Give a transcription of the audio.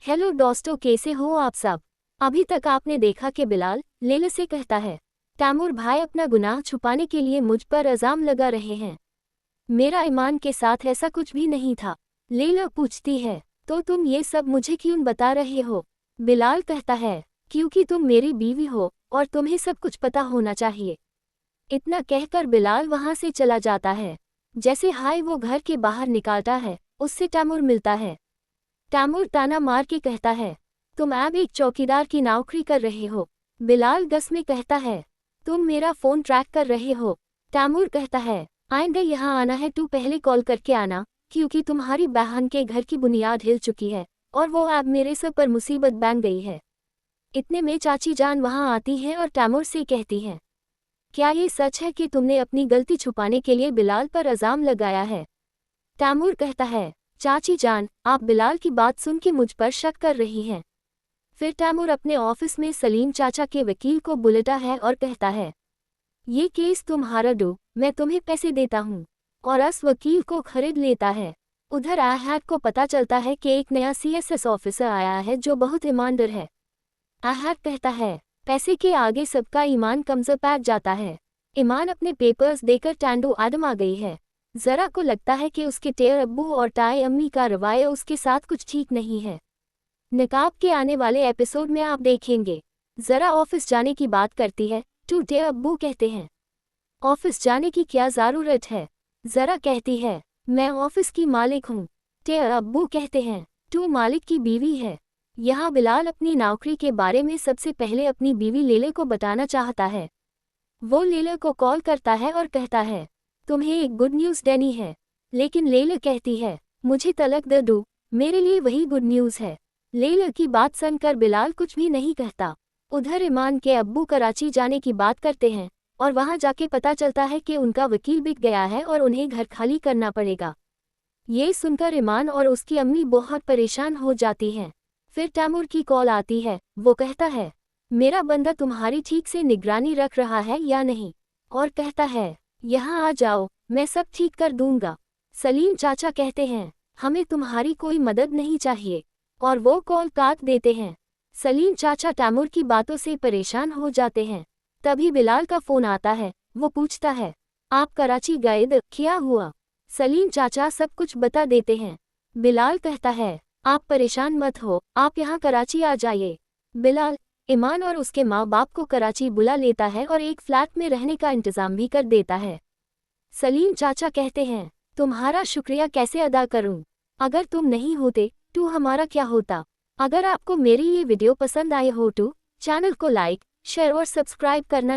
Hello दोस्तों, कैसे हो आप सब। अभी तक आपने देखा कि बिलाल लैला से कहता है, तैमूर भाई अपना गुनाह छुपाने के लिए मुझ पर इल्जाम लगा रहे हैं। मेरा ईमान के साथ ऐसा कुछ भी नहीं था। लैला पूछती है, तो तुम ये सब मुझे क्यों बता रहे हो। बिलाल कहता है, क्योंकि तुम मेरी बीवी हो और तुम्हें सब कुछ पता होना चाहिए। इतना कहकर बिलाल वहां से चला जाता है। जैसे हाय वो घर के बाहर निकालता है, उससे तैमूर मिलता है। तैमूर ताना मार के कहता है, तुम अब एक चौकीदार की नौकरी कर रहे हो। बिलाल गस में कहता है, तुम मेरा फोन ट्रैक कर रहे हो। तैमूर कहता है, आइंदा यहाँ आना है तो पहले कॉल करके आना, क्योंकि तुम्हारी बहन के घर की बुनियाद हिल चुकी है और वो अब मेरे सर पर मुसीबत बन गई है। इतने में चाची जान वहाँ आती हैं और तैमूर से कहती हैं, क्या ये सच है कि तुमने अपनी गलती छुपाने के लिए बिलाल पर इल्जाम लगाया है। तैमूर कहता है, चाची जान, आप बिलाल की बात सुन के मुझ पर शक कर रही हैं। फिर तैमूर अपने ऑफिस में सलीम चाचा के वकील को बुलाता है और कहता है, ये केस तुम्हारा दो, मैं तुम्हें पैसे देता हूँ। और उस वकील को खरीद लेता है। उधर आहद को पता चलता है कि एक नया CSS ऑफिसर आया है जो बहुत ईमानदार है। आहद कहता है, पैसे के आगे सबका ईमान कमजोर पड़ जाता है। ईमान अपने पेपर्स देकर टैंडो आदम आ गई है। जरा को लगता है कि उसके टेर अब्बू और टाई अम्मी का रवैया उसके साथ कुछ ठीक नहीं है। निकाब के आने वाले एपिसोड में आप देखेंगे। जरा ऑफिस जाने की बात करती है तो टेर अब्बू कहते हैं, ऑफिस जाने की क्या ज़रूरत है। जरा कहती है, मैं ऑफिस की मालिक हूँ। टेर अब्बू कहते हैं, तू मालिक की बीवी है। यहाँ बिलाल अपनी नौकरी के बारे में सबसे पहले अपनी बीवी लैला को बताना चाहता है। वो लैला को कॉल करता है और कहता है, तुम्हें एक गुड न्यूज़ देनी है। लेकिन लैला कहती है, मुझे तलाक दे दो, मेरे लिए वही गुड न्यूज़ है। लैला की बात सुनकर बिलाल कुछ भी नहीं कहता। उधर ईमान के अब्बू कराची जाने की बात करते हैं और वहां जाके पता चलता है कि उनका वकील बिक गया है और उन्हें घर खाली करना पड़ेगा। ये सुनकर ईमान और उसकी अम्मी बहुत परेशान हो जाती हैं। फिर तैमूर की कॉल आती है। वो कहता है, मेरा बंदा तुम्हारी ठीक से निगरानी रख रहा है या नहीं। और कहता है, यहाँ आ जाओ, मैं सब ठीक कर दूंगा। सलीम चाचा कहते हैं, हमें तुम्हारी कोई मदद नहीं चाहिए। और वो कॉल काट देते हैं। सलीम चाचा तैमूर की बातों से परेशान हो जाते हैं। तभी बिलाल का फोन आता है। वो पूछता है, आप कराची गए थे, क्या हुआ। सलीम चाचा सब कुछ बता देते हैं। बिलाल कहता है, आप परेशान मत हो, आप यहाँ कराची आ जाइए। बिलाल ईमान और उसके माँ बाप को कराची बुला लेता है और एक फ्लैट में रहने का इंतजाम भी कर देता है। सलीम चाचा कहते हैं, तुम्हारा शुक्रिया कैसे अदा करूं। अगर तुम नहीं होते तो हमारा क्या होता। अगर आपको मेरी ये वीडियो पसंद आई हो तो चैनल को लाइक, शेयर और सब्सक्राइब करना